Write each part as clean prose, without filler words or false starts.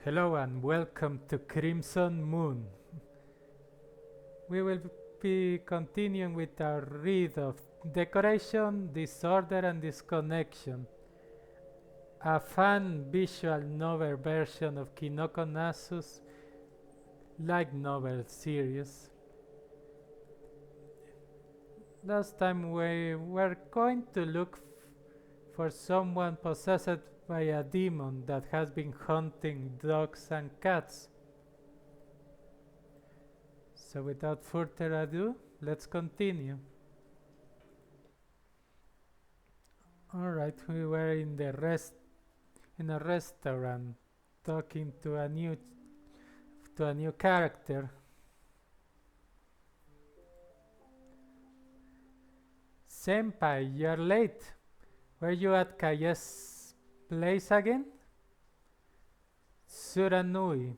Hello and welcome to Crimson Moon. We will be continuing with our read of Decoration Disorder and Disconnection, a fun visual novel version of Kinoko Nasu's light novel series. Last time we were going to look for someone possessed by a demon that has been hunting dogs and cats. So without further ado, let's continue. Alright, we were in a restaurant talking to a new character. Senpai, you're late. Were you at Kaye's place again? Suranui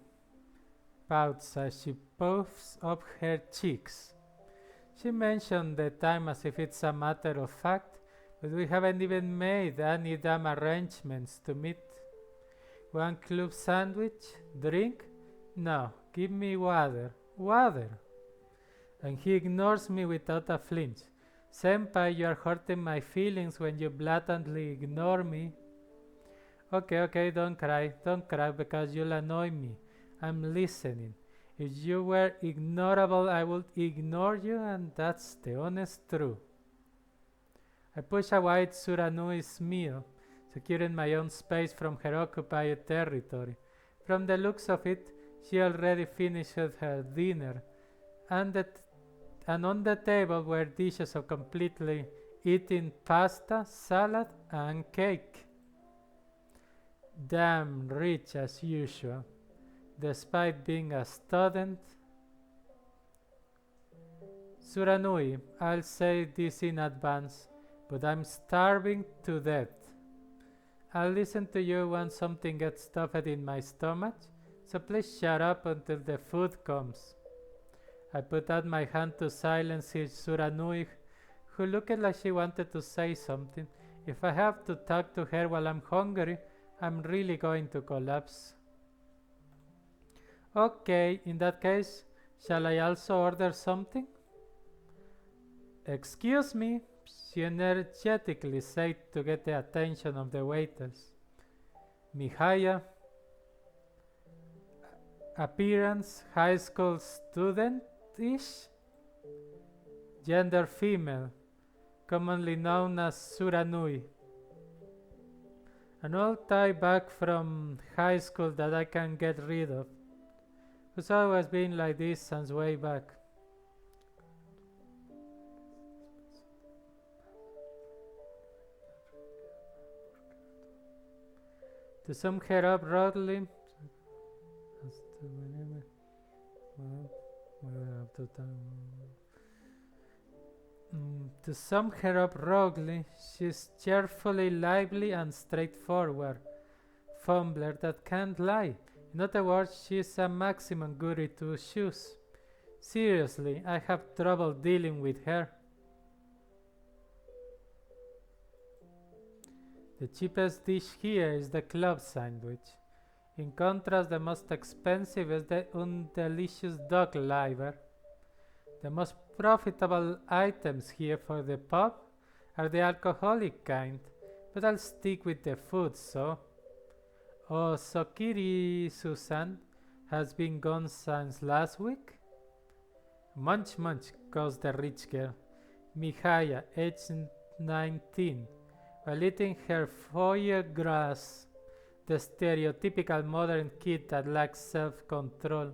pouts as she puffs up her cheeks. She mentioned the time as if it's a matter of fact, but we haven't even made any damn arrangements to meet. One club sandwich? Drink? No, give me water. Water! And he ignores me without a flinch. Senpai, you are hurting my feelings when you blatantly ignore me. Okay, don't cry because you'll annoy me. I'm listening. If you were ignorable, I would ignore you, and that's the honest truth. I push away Suranui's meal, securing my own space from her occupied territory. From the looks of it, she already finished her dinner, and on the table were dishes of completely eaten pasta, salad, and cake. Damn rich as usual, despite being a student. Suranui, I'll say this in advance, but I'm starving to death. I'll listen to you once something gets stuffed in my stomach, so please shut up until the food comes. I put out my hand to silence Suranui, who looked like she wanted to say something. If I have to talk to her while I'm hungry, I'm really going to collapse. Okay, in that case, shall I also order something? Excuse me, she energetically said to get the attention of the waiters. Mihaya, appearance, high school student-ish, gender female, commonly known as Suranui. An old tie back from high school that I can get rid of. It's always been like this since way back. To sum her up broadly, she's cheerfully lively and straightforward. Fumbler that can't lie. In other words, she's a maximum goody two shoes. Seriously, I have trouble dealing with her. The cheapest dish here is the club sandwich. In contrast, the most expensive is the undelicious dog liver. The most profitable items here for the pub are the alcoholic kind, but I'll stick with the food, so. Oh, so Kiri-Susan has been gone since last week? Munch, goes the rich girl. Mihaya, age 19, while eating her foie gras, the stereotypical modern kid that lacks self-control,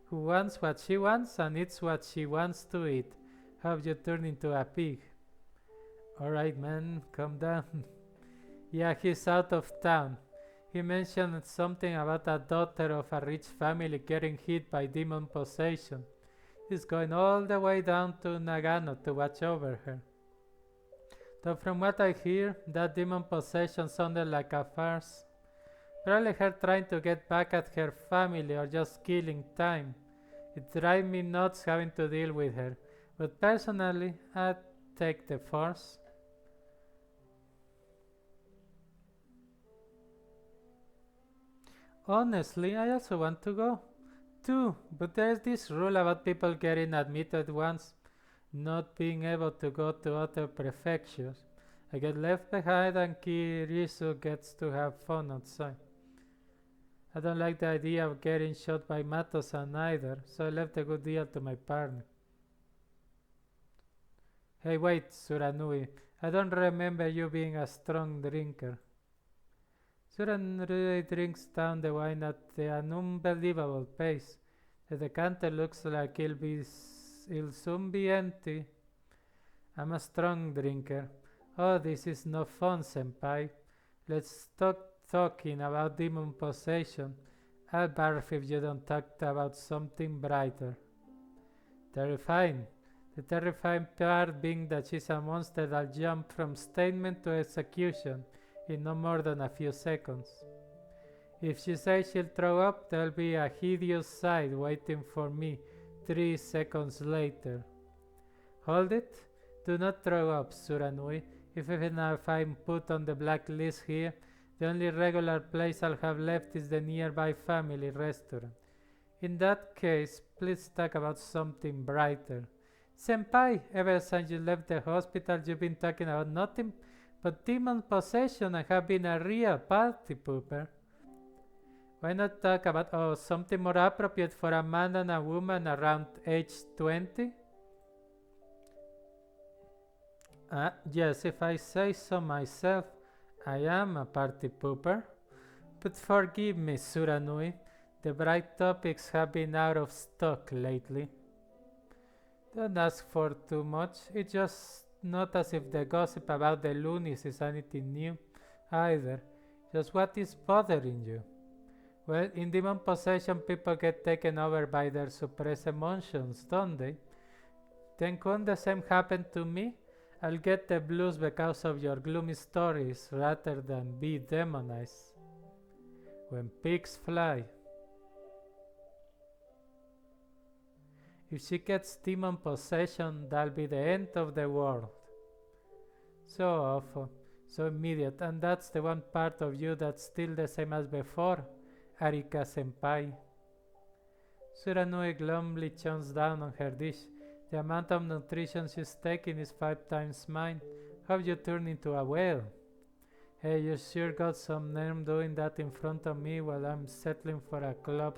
who wants what she wants and eats what she wants to eat. Have you turned into a pig? Alright man, calm down. Yeah, he's out of town. He mentioned something about a daughter of a rich family getting hit by demon possession. He's going all the way down to Nagano to watch over her. Though from what I hear, that demon possession sounded like a farce. Probably her trying to get back at her family or just killing time. It drives me nuts having to deal with her, but personally, I'd take the force. Honestly, I also want to go too, but there's this rule about people getting admitted once, not being able to go to other prefectures. I get left behind and Kirisu gets to have fun outside. I don't like the idea of getting shot by Mato-san either, so I left a good deal to my partner. Hey wait, Suranui, I don't remember you being a strong drinker. Suranui drinks down the wine at an unbelievable pace. The decanter looks like it'll soon be empty. I'm a strong drinker. Oh, this is no fun, senpai. Let's stop talking about demon possession. I'll barf if you don't talk about something brighter. Terrifying. The terrifying part being that she's a monster that'll jump from statement to execution in no more than a few seconds. If she says she'll throw up, there'll be a hideous sight waiting for me 3 seconds later. Hold it? Do not throw up, Suranui. Even if I'm put on the blacklist here, the only regular place I'll have left is the nearby family restaurant. In that case, please talk about something brighter. Senpai, ever since you left the hospital, you've been talking about nothing but demon possession and have been a real party pooper. Why not talk about something more appropriate for a man and a woman around age 20? Yes, if I say so myself, I am a party pooper. But forgive me, Suranui, the bright topics have been out of stock lately. Don't ask for too much, it's just not as if the gossip about the loonies is anything new, either. Just what is bothering you? Well, in demon possession, people get taken over by their suppressed emotions, don't they? Then couldn't the same happen to me? I'll get the blues because of your gloomy stories rather than be demonized. When pigs fly. If she gets demon possession, that'll be the end of the world. So awful, so immediate, and that's the one part of you that's still the same as before, Arika-senpai. Suranui glumly chomps down on her dish. The amount of nutrition she's taking is 5 times mine. How you turn into a whale? Hey, you sure got some nerve doing that in front of me while I'm settling for a club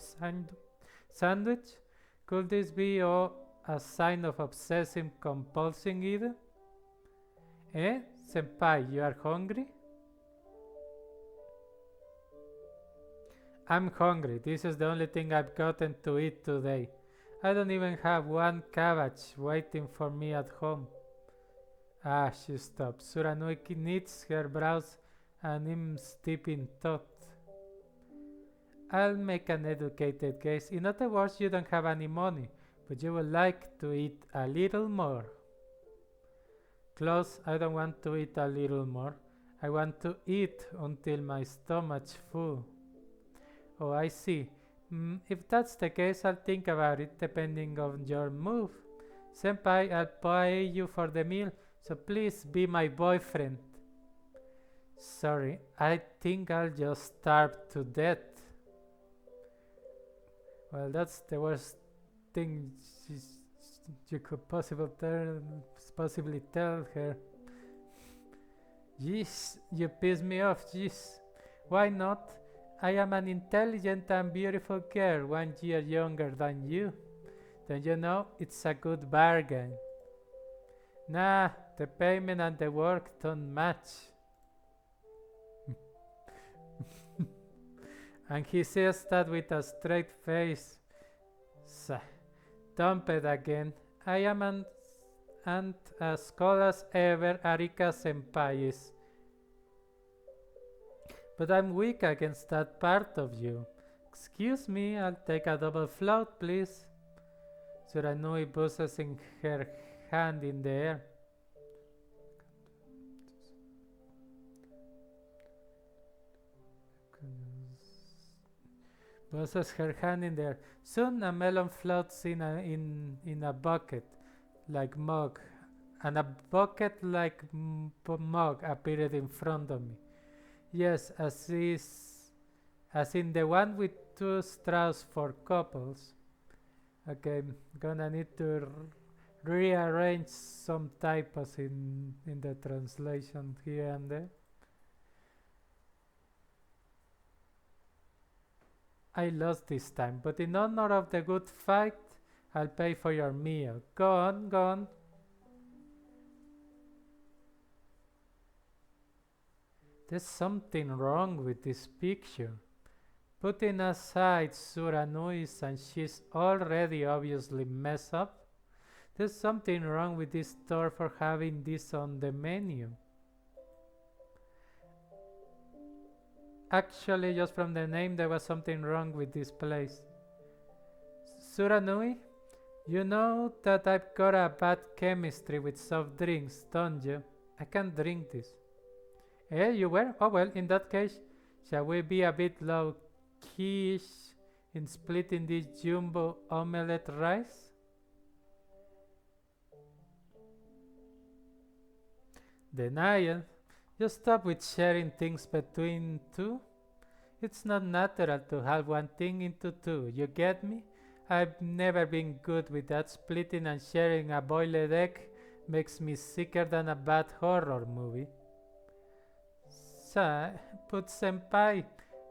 sandwich? Could this be a sign of obsessive compulsion either? Eh? Senpai, you are hungry? I'm hungry. This is the only thing I've gotten to eat today. I don't even have one cabbage waiting for me at home. She stops. Suranui knits her brows and is deep in thought. I'll make an educated guess. In other words, you don't have any money, but you would like to eat a little more. Close, I don't want to eat a little more. I want to eat until my stomach's full. Oh, I see. If that's the case, I'll think about it depending on your move. Senpai, I'll pay you for the meal, so please be my boyfriend. Sorry, I think I'll just starve to death. Well, that's the worst thing you could possibly tell her. Jeez, you piss me off, jeez. Why not? I am an intelligent and beautiful girl 1 year younger than you. Then you know it's a good bargain. Nah, the payment and the work don't match. And he says that with a straight face. Dump it again. I am and as cold as ever, Arika-senpai is. But I'm weak against that part of you. Excuse me, I'll take a double float, please. Suranui buzzes in her hand in the air. Buzzes her hand in the air. Soon a melon floats in a bucket like mug, and a bucket like mug appeared in front of me. Yes, as in the one with 2 straws for couples. Okay, I'm gonna need to rearrange some typos in the translation here and there. I lost this time, but in honor of the good fight, I'll pay for your meal. Go on, go on. There's something wrong with this picture. Putting aside Suranui's and she's already obviously messed up, there's something wrong with this store for having this on the menu. Actually, just from the name, there was something wrong with this place. Suranui, you know that I've got a bad chemistry with soft drinks, don't you? I can't drink this. Eh, you were? Oh well, in that case, shall we be a bit low-key-ish in splitting this jumbo omelette rice? Denial. Just stop with sharing things between two. It's not natural to have one thing into two, you get me? I've never been good with that. Splitting and sharing a boiled egg makes me sicker than a bad horror movie. But senpai,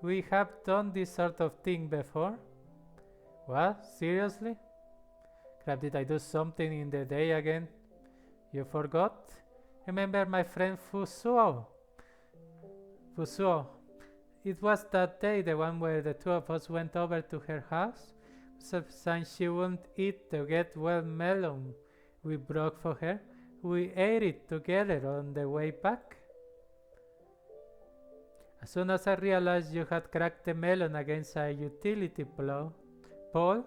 we have done this sort of thing before. What? Seriously? Crap, did I do something in the day again? You forgot? Remember my friend Fusuo? Fusuo. It was that day, the one where the two of us went over to her house. Since she wouldn't eat the get well melon we brought for her, we ate it together on the way back. As soon as I realized you had cracked the melon against a utility pole,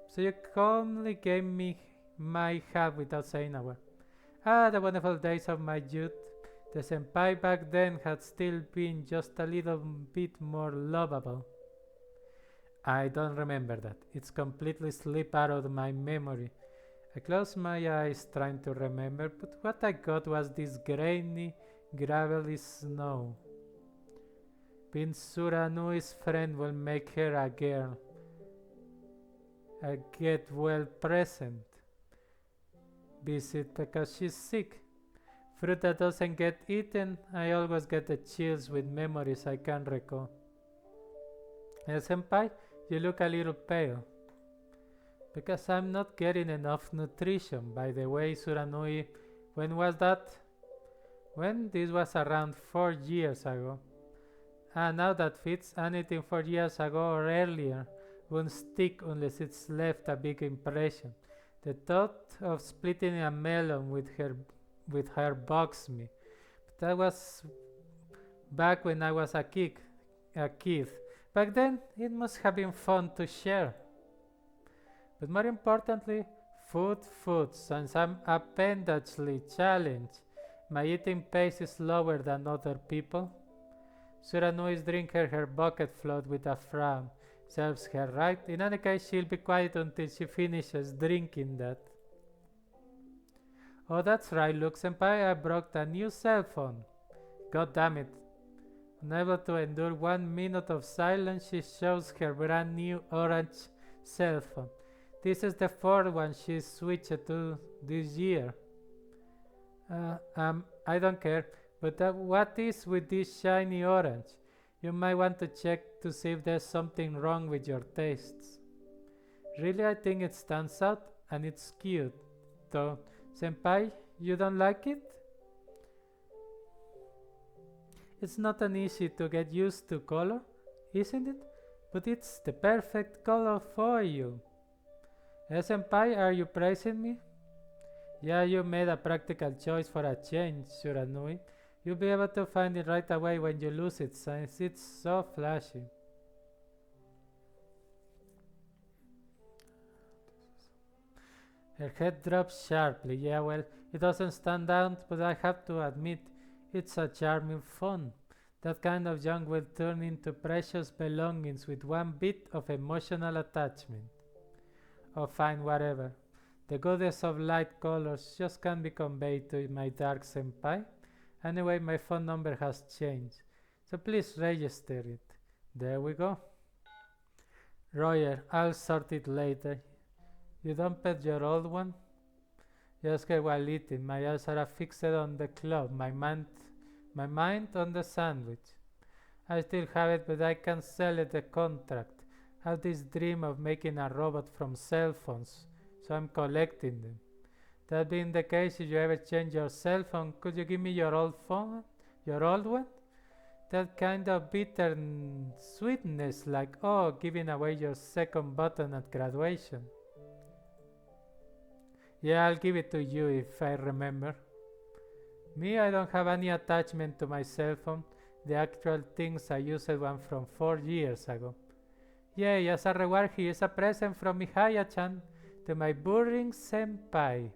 so you calmly gave me my hat without saying a word. Ah, the wonderful days of my youth. The senpai back then had still been just a little bit more lovable. I don't remember that. It's completely slipped out of my memory. I closed my eyes trying to remember, but what I got was this grainy, gravelly snow. Being Suranui's friend will make her a girl. A get well present. Visit because she's sick. Fruit that doesn't get eaten, I always get the chills with memories I can't recall. Senpai, you look a little pale. Because I'm not getting enough nutrition. By the way, Suranui, when was that? When? This was around 4 years ago. Now that fits. Anything 4 years ago or earlier won't stick unless it's left a big impression. The thought of splitting a melon with her bugs me. But that was back when I was a kid. Back then, it must have been fun to share. But more importantly, food. Since I'm appendagely challenged, my eating pace is lower than other people. Suranui is drinking her bucket float with a frown. Serves her right. In any case, she'll be quiet until she finishes drinking that. Oh, that's right, look, senpai, I brought a new cell phone. God damn it. Unable to endure 1 minute of silence, she shows her brand new orange cell phone. This is the 4th one she switched to this year. I don't care, but what is with this shiny orange? You might want to check to see if there's something wrong with your tastes. Really, I think it stands out, and it's cute, though. Senpai, you don't like it? It's not an easy to get used to color, isn't it? But it's the perfect color for you. Senpai, are you praising me? Yeah, you made a practical choice for a change, Suranui. You'll be able to find it right away when you lose it, since it's so flashy. Her head drops sharply. Yeah, well, it doesn't stand out, but I have to admit, it's a charming phone. That kind of junk will turn into precious belongings with one bit of emotional attachment. Oh, fine, whatever. The goddess of light colors just can't be conveyed to my dark senpai. Anyway, my phone number has changed, so please register it. There we go. Roger, I'll sort it later. You don't pet your old one? Just while eating, my eyes are fixed on the club, my mind on the sandwich. I still have it, but I can sell it the contract. Have this dream of making a robot from cell phones, so I'm collecting them. That being the case, if you ever change your cell phone, could you give me your old phone? Your old one? That kind of bitter sweetness, like, oh, giving away your second button at graduation. Yeah, I'll give it to you if I remember. Me, I don't have any attachment to my cell phone. The actual things I used one from 4 years ago. Yay, as a reward, here's a present from Mihaya-chan to my boring senpai.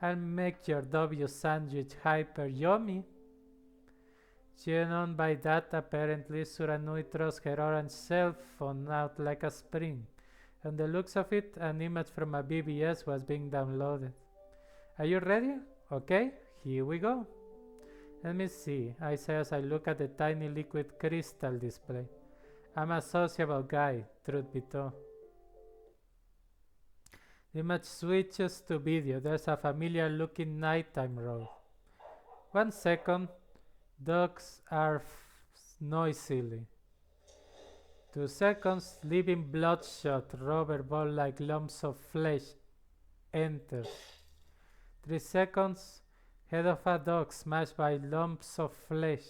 I'll make your W sandwich hyper yummy. Cheered on by that, apparently, Suranui throws her orange cell phone out like a spring. On the looks of it, an image from a BBS was being downloaded. Are you ready? Okay, here we go. Let me see, I say as I look at the tiny liquid crystal display. I'm a sociable guy, truth be told. The image switches to video. There's a familiar looking nighttime road. 1 second. Dogs are noisily. 2 seconds. Living bloodshot rubber ball like lumps of flesh enters. 3 seconds. Head of a dog smashed by lumps of flesh.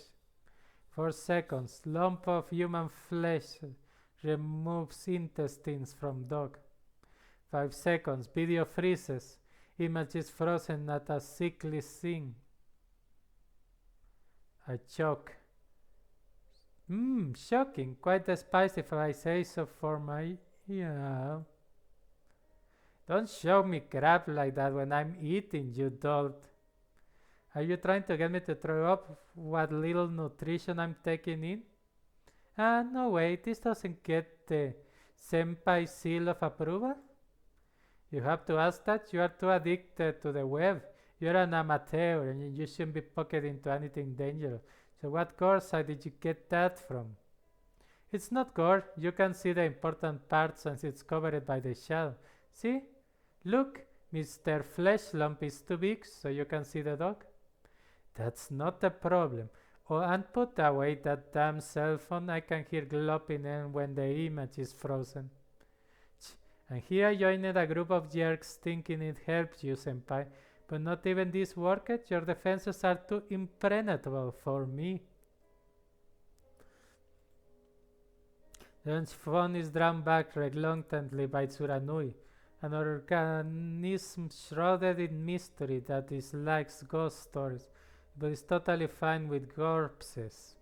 4 seconds. Lump of human flesh removes intestines from dog. 5 seconds. Video freezes. Image is frozen at a sickly scene. A choke. Shocking. Quite the spice if I say so for my... Yeah. Don't show me crap like that when I'm eating, you dolt. Are you trying to get me to throw up what little nutrition I'm taking in? No way, this doesn't get the senpai seal of approval? You have to ask that. You are too addicted to the web. You're an amateur and you shouldn't be pocketed into anything dangerous. So what gore site did you get that from? It's not gore. You can see the important parts since it's covered by the shadow. See? Look, Mr. Flesh Lump is too big so you can see the dog. That's not a problem. Oh, and put away that damn cell phone. I can hear glopping in when the image is frozen. And here I joined a group of jerks thinking it helps you, senpai. But not even this worked. Your defenses are too impenetrable for me. The phone is drawn back reluctantly by Tsuranui, an organism shrouded in mystery that dislikes ghost stories, but is totally fine with corpses.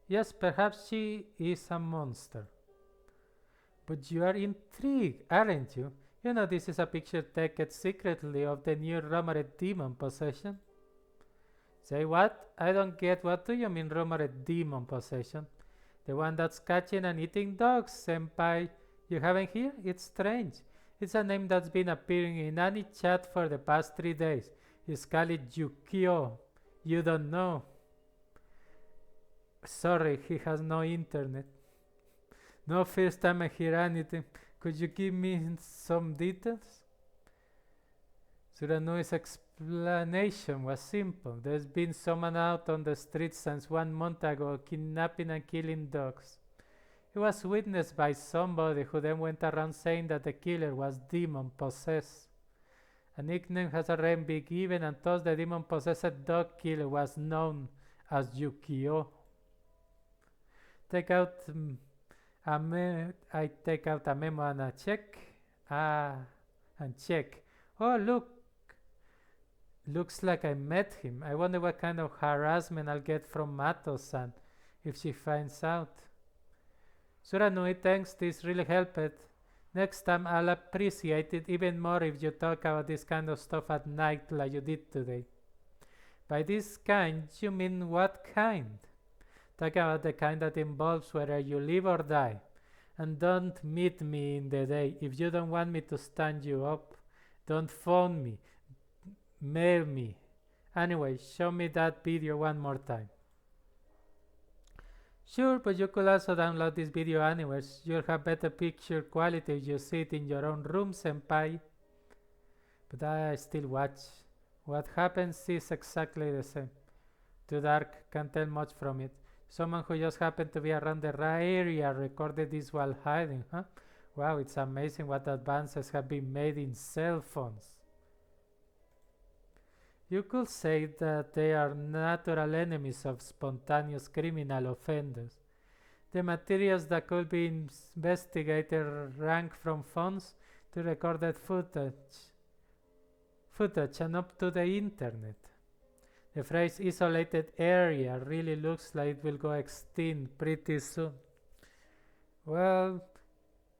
Yes, perhaps she is a monster. But you are intrigued, aren't you? You know this is a picture taken secretly of the new rumored demon possession. Say what? I don't get. What do you mean rumored demon possession? The one that's catching and eating dogs, senpai. You haven't heard? It's strange. It's a name that's been appearing in any chat for the past 3 days. It's called Yukio. You don't know. Sorry, he has no internet. No, first time I hear anything. Could you give me some details? Suranui's explanation was simple. There's been someone out on the streets since 1 month ago kidnapping and killing dogs. It was witnessed by somebody who then went around saying that the killer was demon possessed. A nickname has already been given, and thus the demon possessed dog killer was known as Yukio. I take out a memo and a check. And check. Oh, look. Looks like I met him. I wonder what kind of harassment I'll get from Mato-san if she finds out. Suranui, thanks. This really helped. Next time I'll appreciate it even more if you talk about this kind of stuff at night like you did today. By this kind, you mean what kind? Talk about the kind that involves whether you live or die. And don't meet me in the day. If you don't want me to stand you up, don't phone me. Mail me. Anyway, show me that video one more time. Sure, but you could also download this video anywhere. You'll have better picture quality if you see it in your own room, senpai. But I still watch. What happens is exactly the same. Too dark, can't tell much from it. Someone who just happened to be around the right area recorded this while hiding, huh? Wow, it's amazing what advances have been made in cell phones. You could say that they are natural enemies of spontaneous criminal offenders. The materials that could be investigated rank from phones to recorded footage and up to the internet. The phrase isolated area really looks like it will go extinct pretty soon. Well,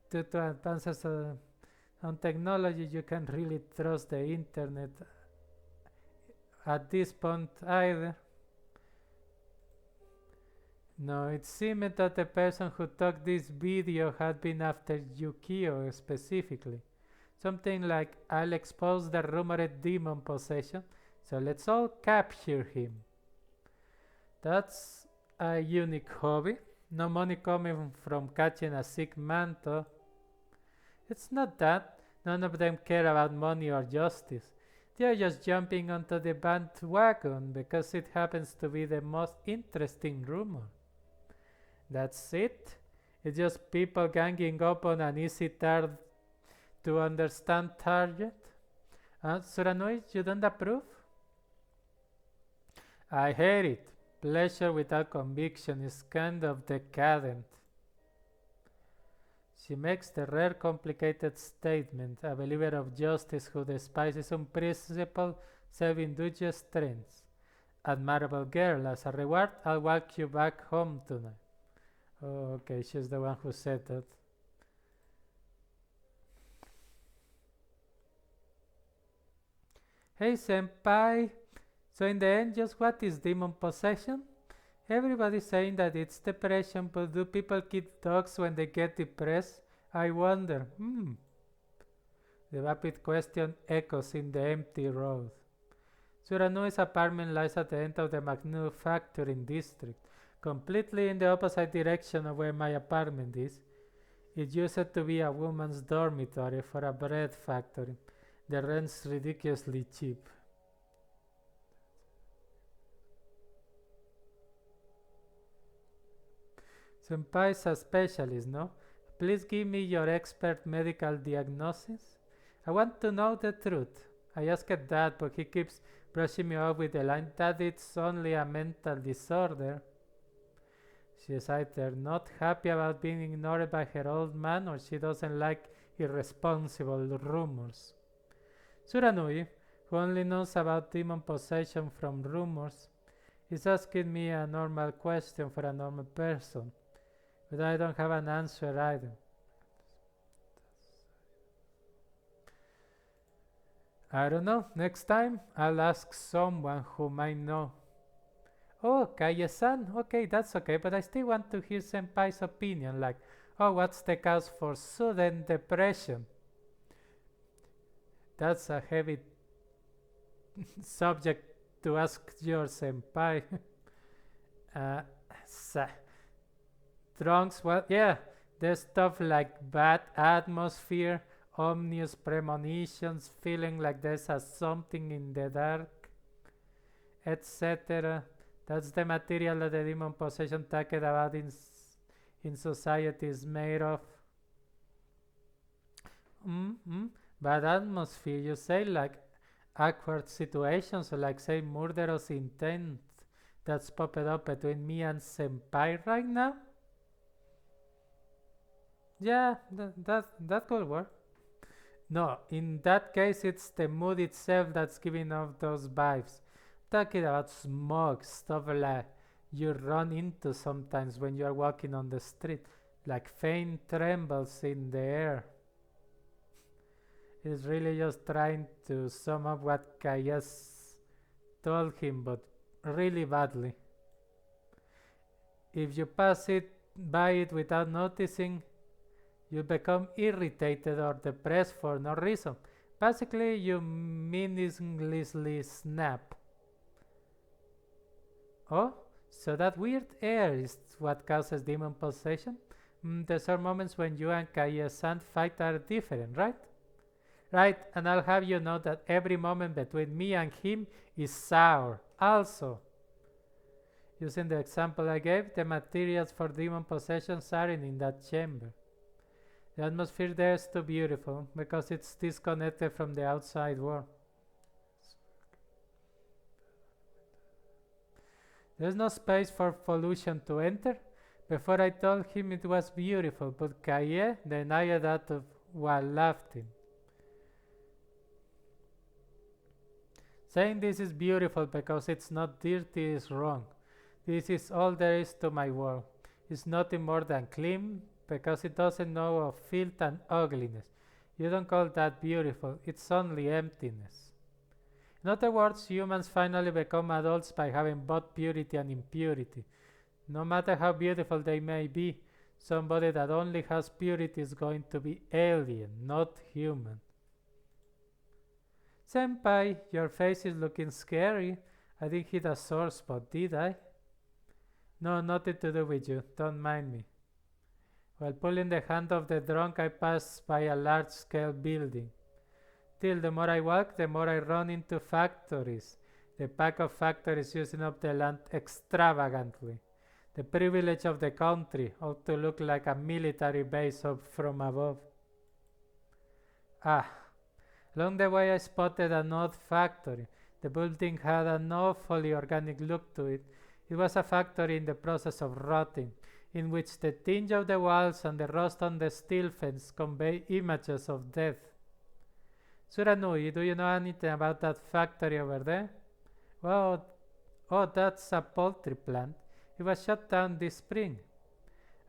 due to advances on technology, you can't really trust the internet at this point either. No, it seemed that the person who took this video had been after Yukio specifically. Something like, I'll expose the rumored demon possession, so let's all capture him. That's a unique hobby. No money coming from catching a sick man though. It's not that. None of them care about money or justice. They're just jumping onto the bandwagon because it happens to be the most interesting rumor. That's it. It's just people ganging up on an easy to understand target. Suranoi, you don't approve? I hate it. Pleasure without conviction is kind of decadent. She makes the rare complicated statement, a believer of justice who despises unprincipled, self-indulgent trends. Admirable girl, as a reward, I'll walk you back home tonight. Oh, okay, she's the one who said that. Hey, senpai. So in the end, just what is demon possession? Everybody's saying that it's depression, but do people keep dogs when they get depressed? I wonder. The vapid question echoes in the empty road. Suranui's apartment lies at the end of the manufacturing district, completely in the opposite direction of where my apartment is. It used to be a woman's dormitory for a bread factory. The rent's ridiculously cheap. Senpai's a specialist, no? Please give me your expert medical diagnosis. I want to know the truth. I asked Dad, but he keeps brushing me off with the line that it's only a mental disorder. She is either not happy about being ignored by her old man or she doesn't like irresponsible rumors. Suranui, who only knows about demon possession from rumors, is asking me a normal question for a normal person, but I don't have an answer either. I don't know. Next time, I'll ask someone who might know. Oh, Kaye-san. Okay, that's okay, but I still want to hear Senpai's opinion, like, oh, what's the cause for sudden depression? That's a heavy subject to ask your senpai. Drunks, well, yeah, there's stuff like bad atmosphere, ominous premonitions, feeling like there's something in the dark, etc. That's the material that the demon possession talked about in society is made of. Bad atmosphere, you say, like awkward situations, or like say murderous intent that's popped up between me and senpai right now? Yeah, that could work. No, in that case, it's the mood itself that's giving off those vibes. Talking about smoke, stuff like you run into sometimes when you are walking on the street, like faint trembles in the air. He's really just trying to sum up what Kayas told him, but really badly. If you pass by it without noticing, you become irritated or depressed for no reason. Basically, you meaninglessly snap. Oh, So that weird air is what causes demon possession? There are moments when you and Kaie-san fight are different, right? Right, and I'll have you know that every moment between me and him is sour. Also, using the example I gave, the materials for demon possessions aren't in that chamber. The atmosphere there is too beautiful because it's disconnected from the outside world. There's no space for pollution to enter. Before I told him it was beautiful, but Kaie denied that while laughing. Saying this is beautiful because it's not dirty is wrong. This is all there is to my world. It's nothing more than clean because it doesn't know of filth and ugliness. You don't call that beautiful, it's only emptiness. In other words, humans finally become adults by having both purity and impurity. No matter how beautiful they may be, somebody that only has purity is going to be alien, not human. Senpai, your face is looking scary. I didn't hit a sore spot, did I? No, nothing to do with you. Don't mind me. While pulling the hand of the drunk, I passed by a large-scale building. Till the more I walk, the more I run into factories. The pack of factories using up the land extravagantly. The privilege of the country ought to look like a military base up from above. Ah. Along the way I spotted an odd factory. The building had an awfully organic look to it. It was a factory in the process of rotting, in which the tinge of the walls and the rust on the steel fence convey images of death. Suranui, do you know anything about that factory over there? Well, oh, that's a poultry plant. It was shut down this spring.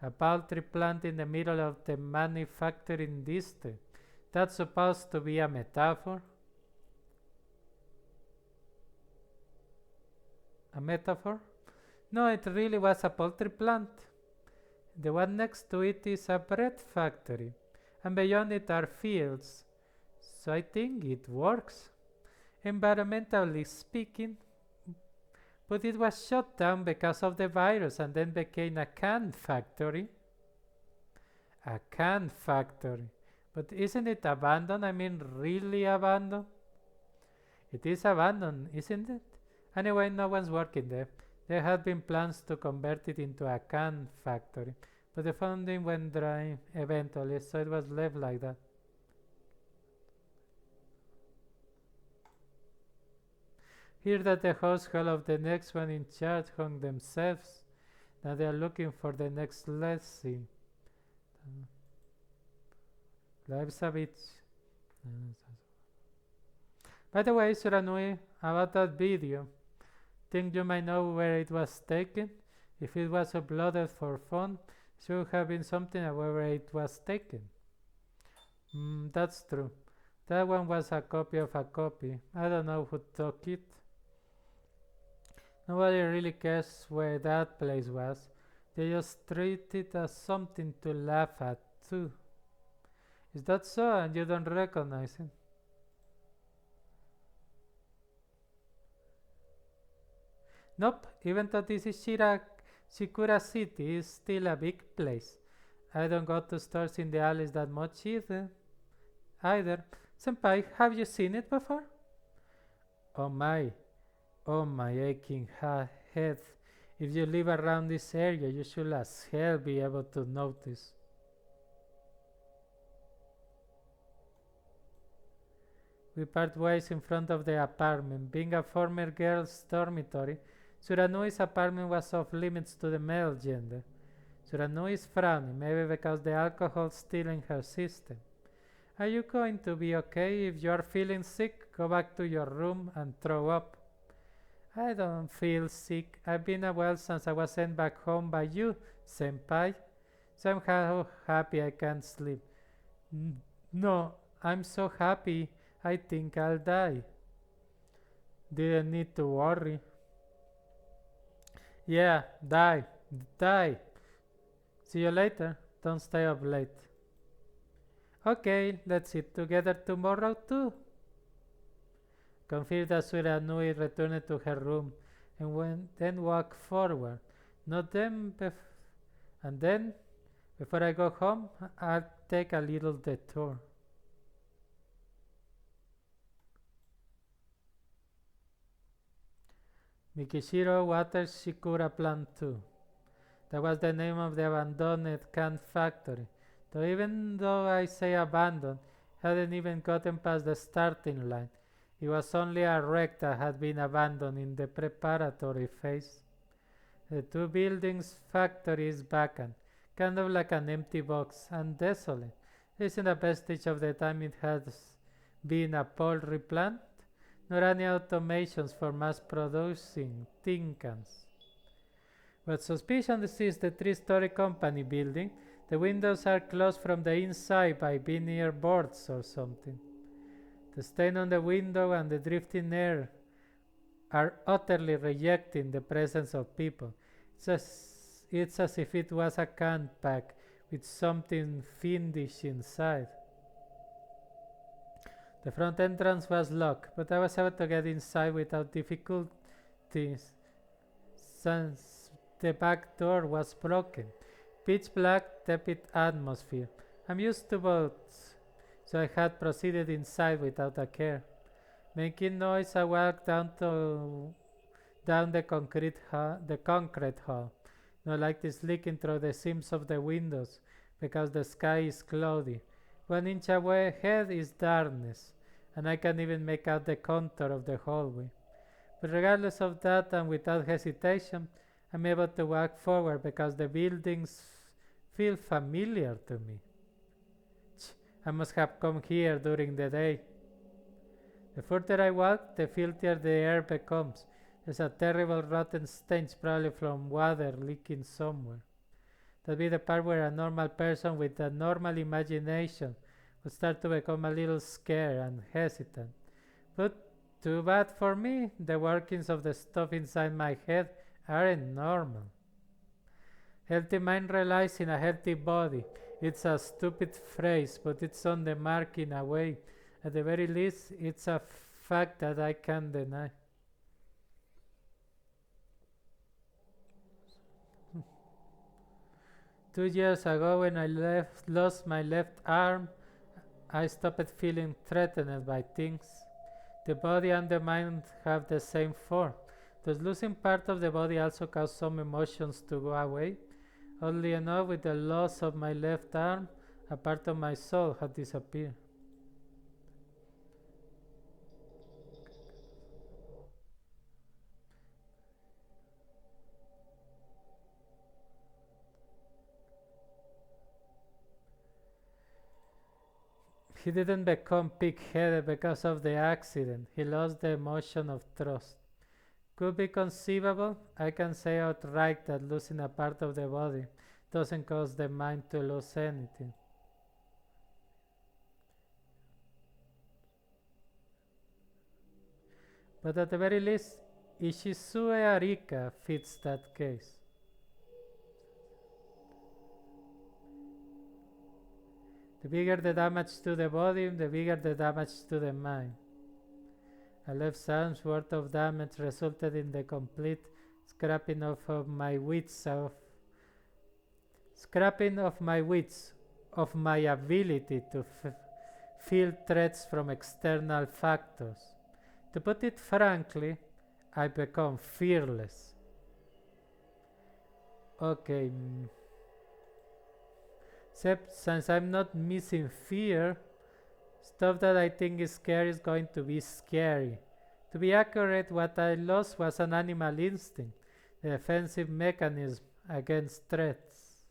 A poultry plant in the middle of the manufacturing district. That's supposed to be a metaphor? A metaphor? No, it really was a poultry plant. The one next to it is a bread factory, and beyond it are fields. So I think it works, environmentally speaking. But it was shut down because of the virus and then became a can factory. A can factory. But isn't it abandoned? I mean, really abandoned? It is abandoned, isn't it? Anyway, no one's working there. There had been plans to convert it into a can factory, but the funding went dry eventually, so it was left like that. Hear that the household of the next one in charge hung themselves. Now they are looking for the next lesson. Life's a bitch. By the way, Suranui, about that video, think you might know where it was taken? If it was uploaded for fun, it should have been something about where it was taken. That's true. That one was a copy of a copy. I don't know who took it. Nobody really cares where that place was. They just treat it as something to laugh at, too. Is that so, and you don't recognize it? Nope, even though this is Shikura City, is still a big place. I don't go to stores in the alleys that much either. Senpai, have you seen it before? Oh my aching head. If you live around this area, you should as hell be able to notice. We part ways in front of the apartment. Being a former girls' dormitory, Suranui's apartment was off limits to the male gender. Suranui is frowning, maybe because the alcohol's still in her system. Are you going to be okay? If you are feeling sick, go back to your room and throw up. I don't feel sick. I've been a while since I was sent back home by you, senpai. Somehow happy I can't sleep. No, I'm so happy I think I'll die. Didn't need to worry. Yeah, die. See you later. Don't stay up late. Okay, let's eat together tomorrow too. Confused, Suranui returned to her room. then walk forward. Not then, and then, before I go home, I'll take a little detour. Mikishiro waters Shikura Plant 2. That was the name of the abandoned can factory. Even though I say abandoned, hadn't even gotten past the starting line. It was only a wreck that had been abandoned in the preparatory phase. The two buildings factory is vacant, kind of like an empty box, and desolate. There isn't a vestige of the time it has been a poultry plant, nor any automations for mass producing tin cans. But suspicion is the three-story company building. The windows are closed from the inside by veneer boards or something. The stain on the window and the drifting air are utterly rejecting the presence of people. It's as if it was a can pack with something fiendish inside. The front entrance was locked, but I was able to get inside without difficulties since the back door was broken. Pitch black, tepid atmosphere. I'm used to both, so I had proceeded inside without a care. Making noise, I walked down the concrete hall. No light is leaking through the seams of the windows because the sky is cloudy. 1 inch ahead is darkness, and I can't even make out the contour of the hallway. But regardless of that, and without hesitation, I'm able to walk forward because the buildings feel familiar to me. I must have come here during the day. The further I walk, the filthier the air becomes. There's a terrible rotten stench, probably from water leaking somewhere. That'd be the part where a normal person with a normal imagination would start to become a little scared and hesitant. But too bad for me, the workings of the stuff inside my head aren't normal. Healthy mind relies in a healthy body. It's a stupid phrase, but it's on the mark in a way. At the very least, it's a fact that I can't deny. Two years ago, when I lost my left arm, I stopped feeling threatened by things. The body and the mind have the same form. Does losing part of the body also cause some emotions to go away? Oddly enough, with the loss of my left arm, a part of my soul had disappeared. He didn't become pig-headed because of the accident. He lost the emotion of trust. Could be conceivable. I can say outright that losing a part of the body doesn't cause the mind to lose anything. But at the very least, Ishizue Arika fits that case. The bigger the damage to the body, the bigger the damage to the mind. A left arm's worth of damage resulted in the complete scrapping of my wits, of my ability to feel threats from external factors. To put it frankly, I become fearless. Okay. Except since I'm not missing fear, stuff that I think is scary is going to be scary. To be accurate, what I lost was an animal instinct, the defensive mechanism against threats.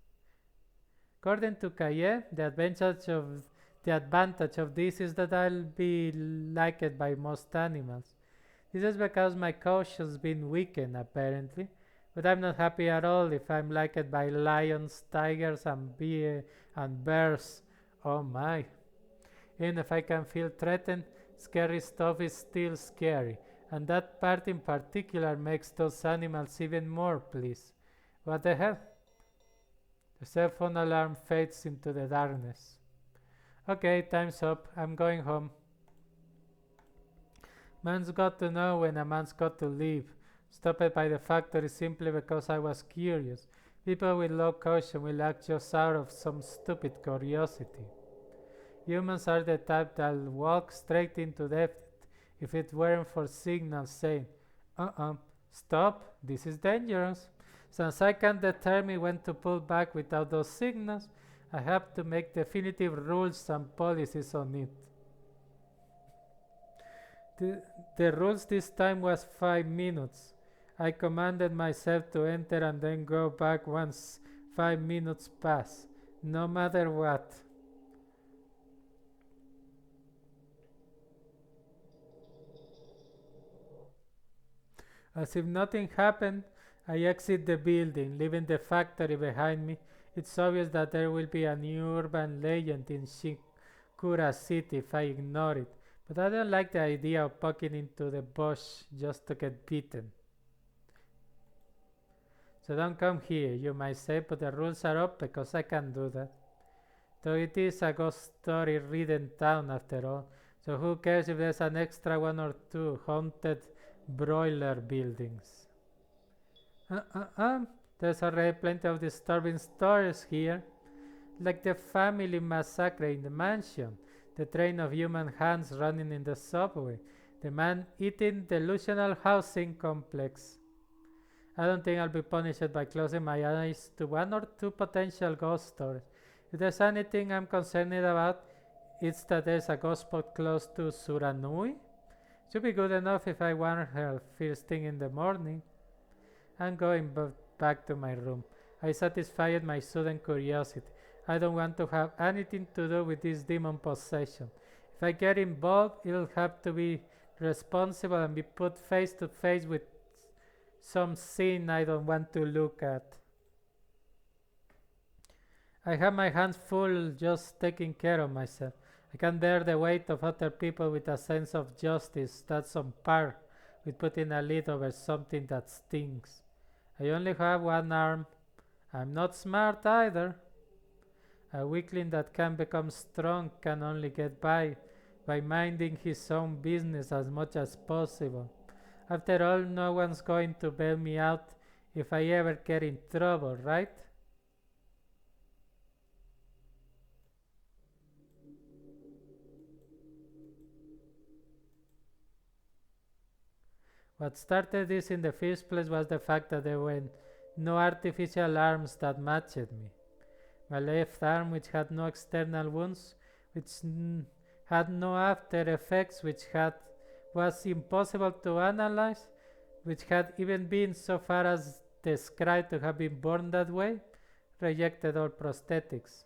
According to Kaye, the advantage of this is that I'll be liked by most animals. This is because my caution's been weakened, apparently, but I'm not happy at all if I'm liked by lions, tigers, and bears. Oh my. Even if I can feel threatened, scary stuff is still scary, and that part in particular makes those animals even more pleased. What the hell? The cell phone alarm fades into the darkness. Okay, time's up. I'm going home. Man's got to know when a man's got to leave. stopped by the factory simply because I was curious. People with low caution will act just out of some stupid curiosity. Humans are the type that will walk straight into death if it weren't for signals saying, uh-uh, stop, this is dangerous. Since I can't determine when to pull back without those signals, I have to make definitive rules and policies on it. The rules this time was 5 minutes. I commanded myself to enter and then go back once 5 minutes pass, no matter what. As if nothing happened, I exit the building, leaving the factory behind me. It's obvious that there will be a new urban legend in Shikura City if I ignore it, but I don't like the idea of poking into the bush just to get bitten. So don't come here, you might say, but the rules are up because I can do that. Though it is a ghost story ridden town after all, so who cares if there's an extra one or two haunted broiler buildings? There's already plenty of disturbing stories here, like the family massacre in the mansion, the train of human hands running in the subway, the man eating delusional housing complex. I don't think I'll be punished by closing my eyes to one or two potential ghost stories. If there's anything I'm concerned about, it's that there's a ghost spot close to Suranui. Should be good enough if I want her first thing in the morning. I'm going back to my room. I satisfied my sudden curiosity. I don't want to have anything to do with this demon possession. If I get involved, it'll have to be responsible and be put face to face with some scene I don't want to look at. I have my hands full just taking care of myself. I can bear the weight of other people with a sense of justice that's on par with putting a lid over something that stings. I only have one arm. I'm not smart either. A weakling that can become strong can only get by minding his own business as much as possible. After all, no one's going to bail me out if I ever get in trouble, right? What started this in the first place was the fact that there were no artificial arms that matched me. My left arm, which had no external wounds, which had no after effects, was impossible to analyze, which had even been so far as described to have been born that way, rejected all prosthetics.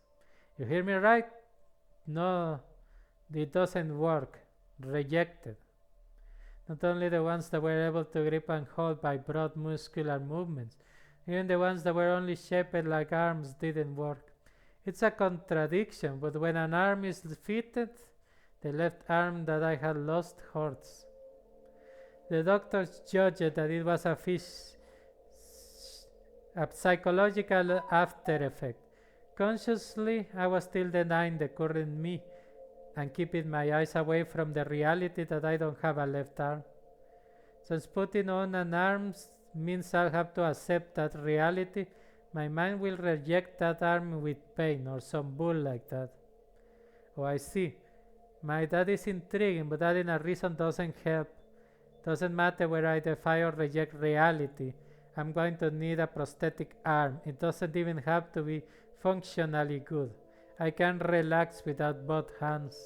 You hear me right? No, it doesn't work. Rejected. Not only the ones that were able to grip and hold by broad muscular movements, even the ones that were only shaped like arms didn't work. It's a contradiction, but when an arm is fitted, the left arm that I had lost hurts. The doctors judged that it was a psychological after effect. Consciously, I was still denying the current me and keeping my eyes away from the reality that I don't have a left arm. Since putting on an arm means I'll have to accept that reality, my mind will reject that arm with pain or some bull like that. Oh, I see. That is intriguing, but adding a reason doesn't help. Doesn't matter whether I defy or reject reality. I'm going to need a prosthetic arm. It doesn't even have to be functionally good. I can relax without both hands.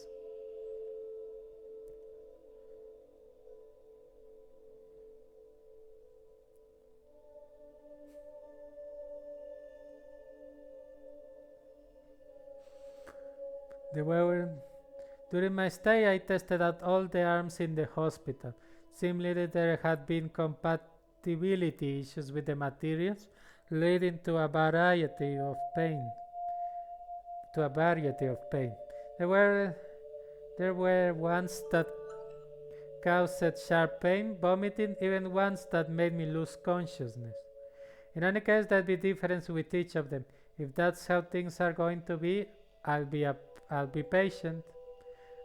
During my stay, I tested out all the arms in the hospital. Seemingly there had been compatibility issues with the materials, leading to a variety of pain. There were ones that caused sharp pain, vomiting, even ones that made me lose consciousness. In any case, there'll be difference with each of them. If that's how things are going to be, I'll be patient.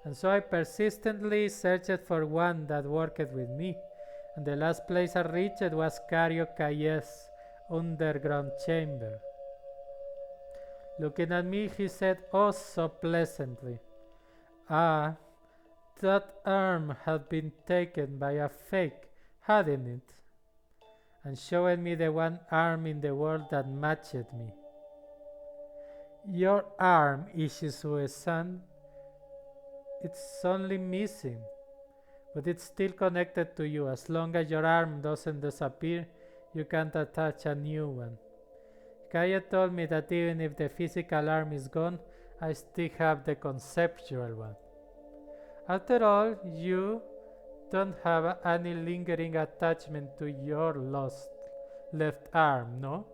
And so I persistently searched for one that worked with me. and the last place I reached was Karyokaye's underground chamber. Looking at me, he said, oh so pleasantly, "Ah, that arm had been taken by a fake, hadn't it?" And showing me the one arm in the world that matched me. "Your arm, Ishisue-san, it's only missing, but it's still connected to you. As long as your arm doesn't disappear, you can't attach a new one." Kaya told me that even if the physical arm is gone, I still have the conceptual one. After all, you don't have any lingering attachment to your lost left arm, no?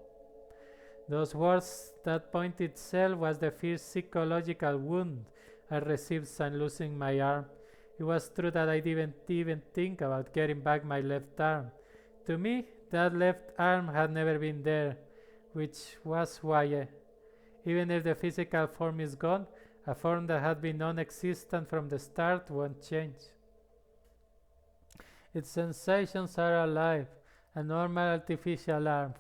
Those words, that point itself was the first psychological wound I received since losing my arm. It was true that I didn't even think about getting back my left arm. To me, that left arm had never been there, which was why, even if the physical form is gone, a form that had been non-existent from the start won't change. Its sensations are alive, a normal artificial arm.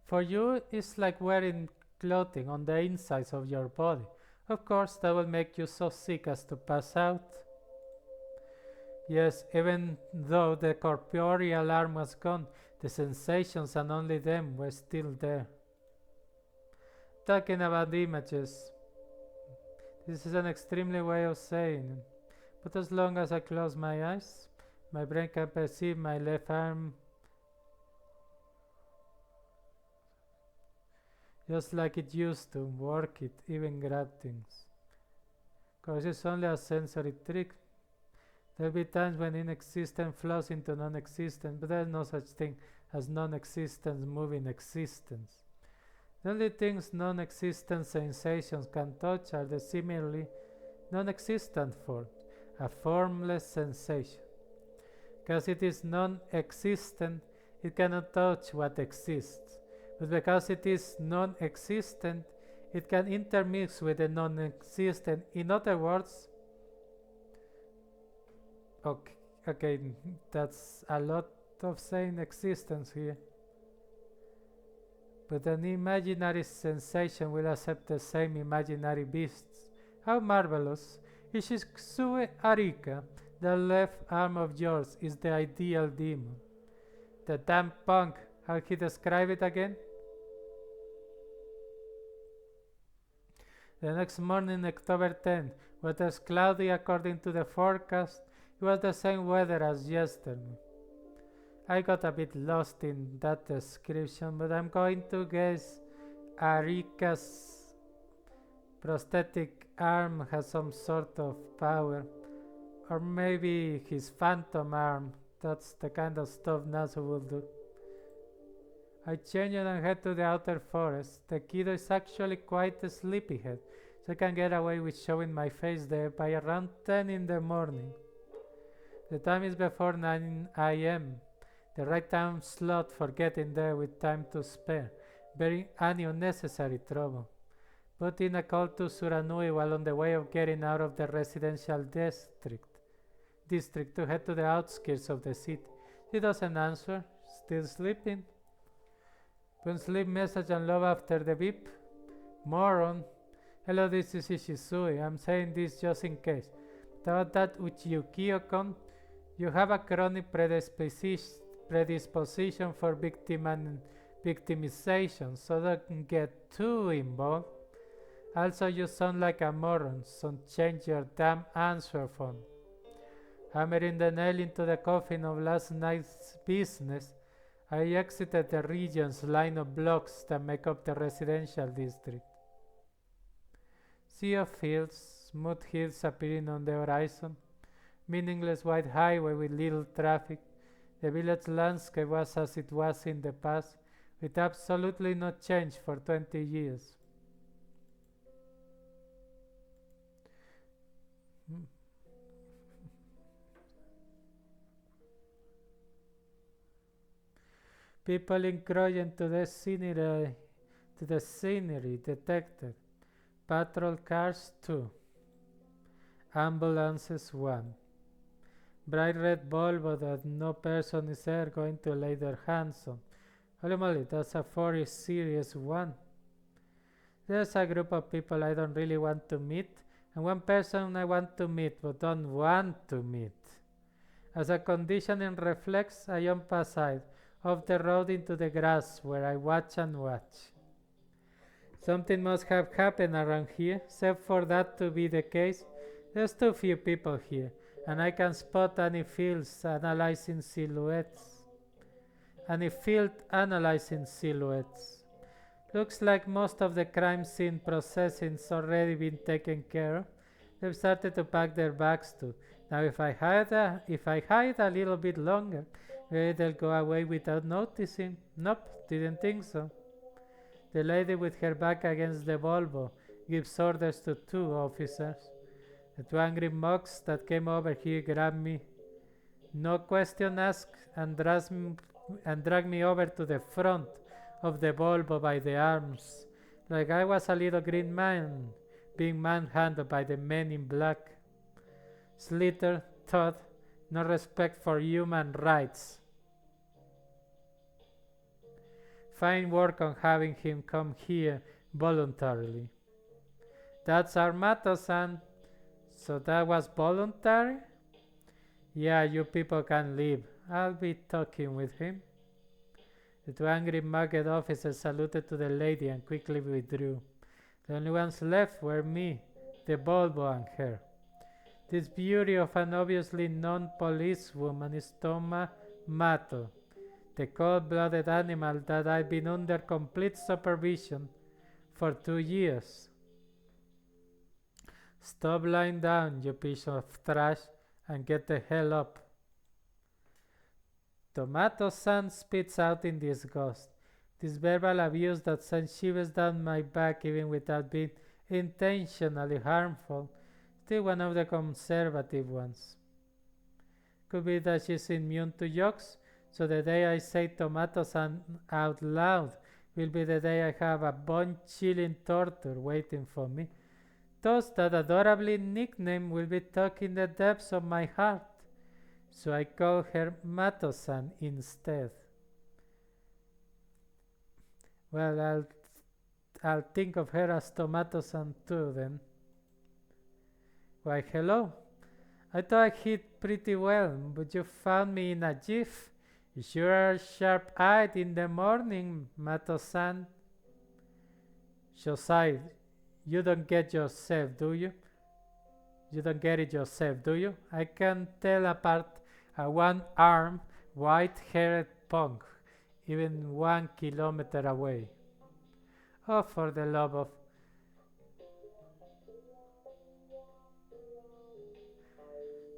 For you, it's like wearing clothing on the insides of your body. Of course, that will make you so sick as to pass out. Yes, even though the corporeal arm was gone, the sensations and only them were still there. Talking about images, this is an extremely way of saying it. But as long as I close my eyes, my brain can perceive my left arm just like it used to, work it, even grab things. Because it's only a sensory trick. There'll be times when inexistent flows into non-existent, but there's no such thing as non-existence moving existence. The only things non-existent sensations can touch are the similarly non-existent form, a formless sensation. Because it is non-existent, it cannot touch what exists. But because it is non-existent, it can intermix with the non-existent. In other words, okay, that's a lot of saying existence here. But an imaginary sensation will accept the same imaginary beasts. How marvelous! Ishisue Arika, the left arm of yours, is the ideal demon. The damn punk, how he described it again? The next morning, October 10th, weather's cloudy according to the forecast. It was the same weather as yesterday. I got a bit lost in that description, but I'm going to guess Arika's prosthetic arm has some sort of power. Or maybe his phantom arm. That's the kind of stuff Nasu will do. I change and head to the outer forest. The kiddo is actually quite a sleepyhead, so I can get away with showing my face there by around 10 in the morning. The time is before 9 a.m., the right time slot for getting there with time to spare, bearing any unnecessary trouble. Put in a call to Suranui while on the way of getting out of the residential district to head to the outskirts of the city. She doesn't answer, still sleeping. Put sleep message and love after the beep. Moron. Hello, this is Ishisui. I'm saying this just in case. About that Uchiyukiyo-kun, you have a chronic predisposition for victimization, so don't get too involved. Also, you sound like a moron, so change your damn answer phone. Hammering the nail into the coffin of last night's business, I exited the region's line of blocks that make up the residential district. Sea of fields, smooth hills appearing on the horizon, meaningless white highway with little traffic. The village landscape was as it was in the past, with absolutely no change for 20 years. People encroaching to the scenery detected. Patrol cars 2. Ambulances 1. bright red bulb that no person is ever going to lay their hands on. Holy moly, that's a very serious one. There's a group of people I don't really want to meet, and one person I want to meet but don't want to meet. As a conditioning reflex, I jump aside, off the road into the grass, where I watch and watch. Something must have happened around here, except for that to be the case. There's too few people here, and I can spot any fields analyzing silhouettes. Any field analyzing silhouettes. Looks like most of the crime scene processing's already been taken care of. They've started to pack their bags too. Now if I hide a little bit longer, maybe they'll go away without noticing. Nope, didn't think so. The lady with her back against the Volvo gives orders to two officers. The two angry mugs that came over here grabbed me, no question asked, and dragged me over to the front of the Volvo by the arms, like I was a little green man being manhandled by the men in black. Slater thought, no respect for human rights. Fine work on having him come here voluntarily. That's Armato-san. So that was voluntary? Yeah, you people can leave. I'll be talking with him. The two angry mugged officers saluted to the lady and quickly withdrew. The only ones left were me, the Volvo, and her. This beauty of an obviously non-policewoman is Toma Mato, the cold-blooded animal that I've been under complete supervision for 2 years. Stop lying down, you piece of trash, and get the hell up. Tomato-san spits out in disgust. This verbal abuse that sends shivers down my back even without being intentionally harmful, still one of the conservative ones. Could be that she's immune to jokes, so the day I say tomato-san out loud will be the day I have a bone-chilling torture waiting for me. Thus, that adorably nickname will be tucked in the depths of my heart, so I call her Mato-san instead. Well, I'll think of her as Tomato-san too then. Why, hello. I thought I hit pretty well, but you found me in a jiff. You sure are sharp-eyed in the morning, Mato-san. Shosai, you don't get yourself, do you? You don't get it yourself, do you? I can tell apart a one-armed, white-haired punk, even 1 kilometer away. Oh, for the love of...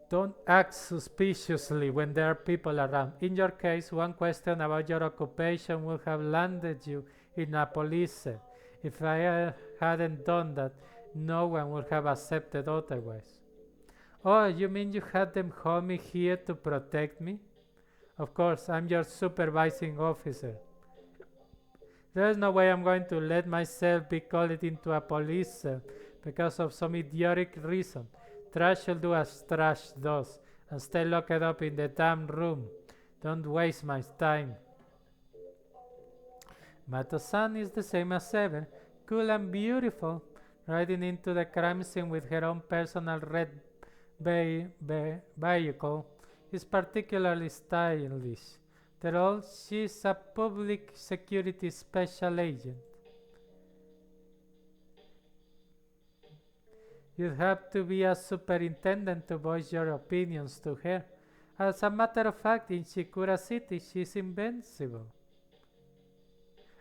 Don't act suspiciously when there are people around. In your case, one question about your occupation would have landed you in a police cell. If I hadn't done that, no one would have accepted otherwise. Oh, you mean you had them hold me here to protect me? Of course, I'm your supervising officer. There's no way I'm going to let myself be called into a police cell because of some idiotic reason. Trash should do as trash does and stay locked up in the damn room. Don't waste my time. Mato-san is the same as ever, cool and beautiful, riding into the crime scene with her own personal red vehicle is particularly stylish. After all, she's a public security special agent. You'd have to be a superintendent to voice your opinions to her. As a matter of fact, in Shikura City, she's invincible.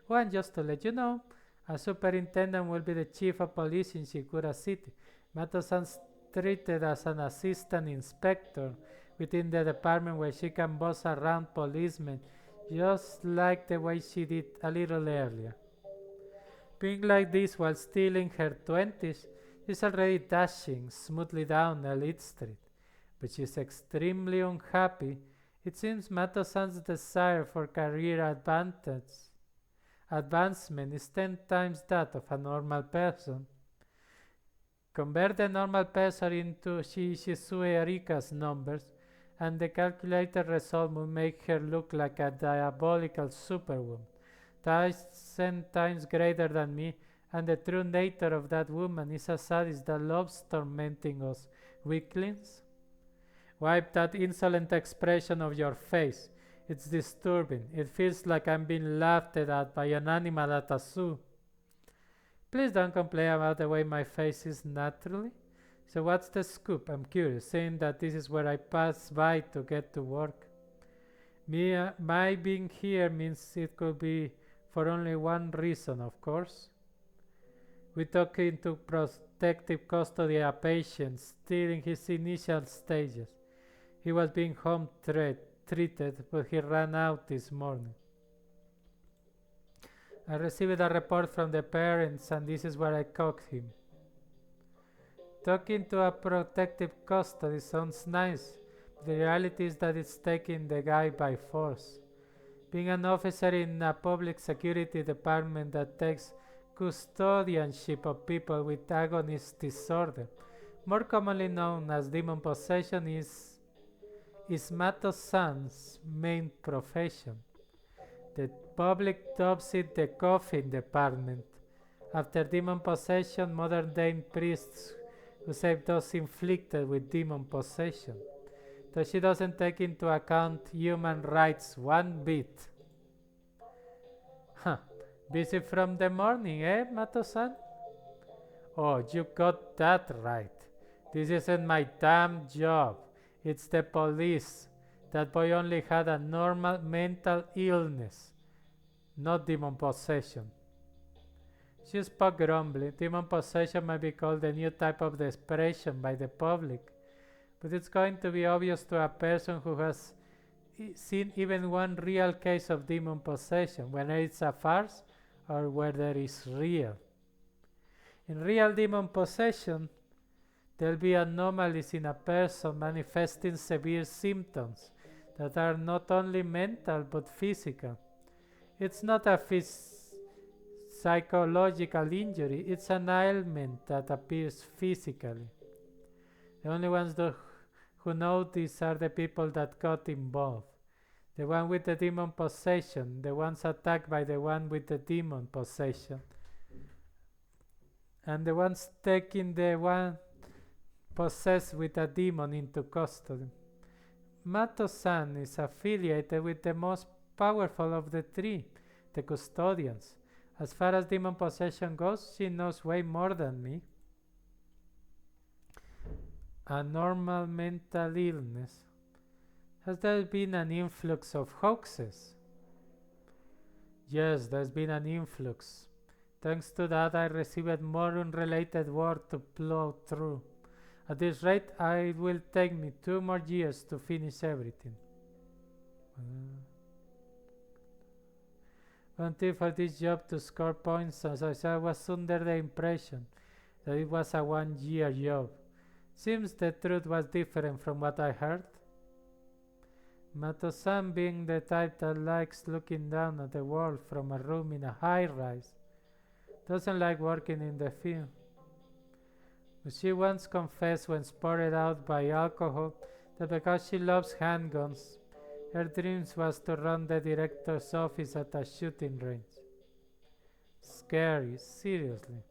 Oh, and just to let you know, a superintendent will be the chief of police in Shikura City. Mato-san's treated as an assistant inspector within the department where she can boss around policemen, just like the way she did a little earlier. Being like this while still in her 20s, she's already dashing smoothly down Elite Street, but she's extremely unhappy. It seems Mato-san's desire for career advancement is 10 times that of a normal person. Convert the normal person into Shizue Erika's numbers, and the calculated result would make her look like a diabolical superwoman, 10 times greater than me, and the true nature of that woman is a sadist that loves tormenting us weaklings. Wipe that insolent expression of your face. It's disturbing. It feels like I'm being laughed at by an animal at a zoo. Please don't complain about the way my face is naturally. So what's the scoop? I'm curious, saying that this is where I pass by to get to work. My being here means it could be for only one reason, of course. We took into protective custody a patient still in his initial stages. He was being home treated, but he ran out this morning. I received a report from the parents, and this is where I caught him. Talking to a protective custody sounds nice, but the reality is that it's taking the guy by force. Being an officer in a public security department that takes custodianship of people with agonist disorder, more commonly known as demon possession, is Mato-san's main profession. The public dubs it the coffin department, after demon possession, modern-day priests who save those inflicted with demon possession, though she doesn't take into account human rights one bit. Huh, busy from the morning, eh, Mato-san? Oh, you got that right. This isn't my damn job. It's the police. That boy only had a normal mental illness, not demon possession. She spoke grumbly. Demon possession might be called a new type of desperation by the public, but it's going to be obvious to a person who has seen even one real case of demon possession, whether it's a farce or whether it's real. In real demon possession, there'll be anomalies in a person manifesting severe symptoms that are not only mental but physical. It's not a psychological injury, it's an ailment that appears physically. The only ones who know this are the people that got involved. The one with the demon possession, the ones attacked by the one with the demon possession, and the ones taking the one possessed with a demon into custody. Mato-san is affiliated with the most powerful of the three, the custodians. As far as demon possession goes, she knows way more than me. A normal mental illness. Has there been an influx of hoaxes? Yes, there's been an influx. Thanks to that, I received more unrelated work to plow through. At this rate, it will take me 2 more years to finish everything. Until for this job to score points, as I was under the impression that it was a 1-year job. Seems the truth was different from what I heard. Mato-san, being the type that likes looking down at the world from a room in a high-rise, doesn't like working in the field. But she once confessed when spotted out by alcohol that because she loves handguns, her dreams was to run the director's office at a shooting range. Scary, seriously.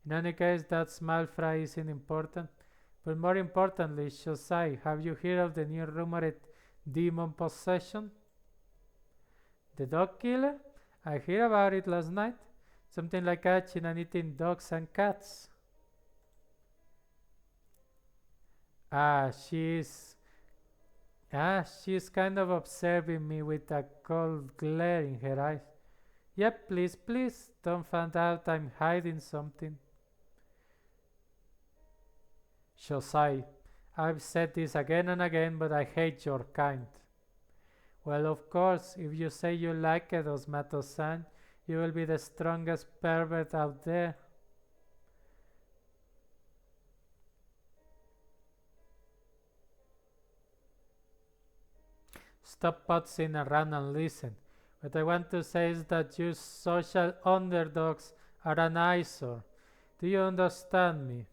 In any case, that smile fry isn't important, but more importantly, Shosai, have you heard of the new rumored demon possession? The dog killer? I heard about it last night. Something like catching and eating dogs and cats. She's kind of observing me with a cold glare in her eyes. Yep, please, don't find out I'm hiding something. Shosai, I've said this again and again, but I hate your kind. Well, of course, if you say you like it, Osmato-san, you will be the strongest pervert out there. Stop putzing around and listen. What I want to say is that you social underdogs are an eyesore. Do you understand me?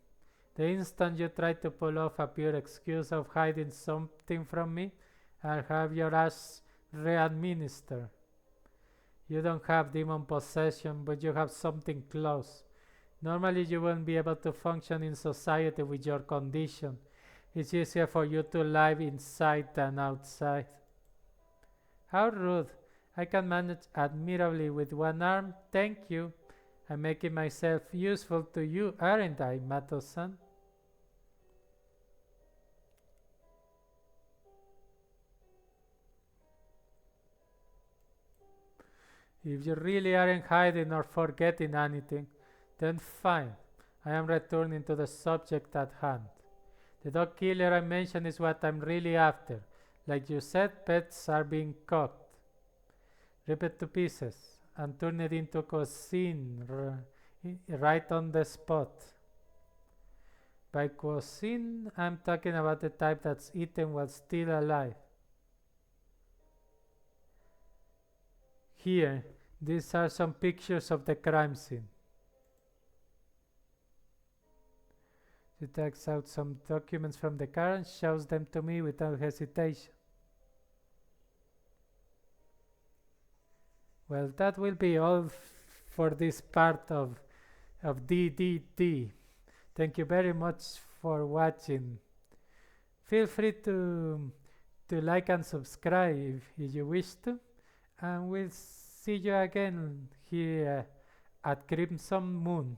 The instant you try to pull off a pure excuse of hiding something from me, I'll have your ass re-administered. You don't have demon possession, but you have something close. Normally you won't be able to function in society with your condition. It's easier for you to live inside than outside. How rude. I can manage admirably with one arm, thank you. I'm making myself useful to you, aren't I, Mato-san? If you really aren't hiding or forgetting anything, then fine. I am returning to the subject at hand. The dog killer I mentioned is what I'm really after. Like you said, pets are being cooked. Rip it to pieces and turn it into cuisine right on the spot. By cuisine, I'm talking about the type that's eaten while still alive. Here, these are some pictures of the crime scene. She takes out some documents from the car and shows them to me without hesitation. Well, that will be all for this part of DDD. Thank you very much for watching. Feel free to like and subscribe if you wish to. And we'll see you again here at Crimson Moon.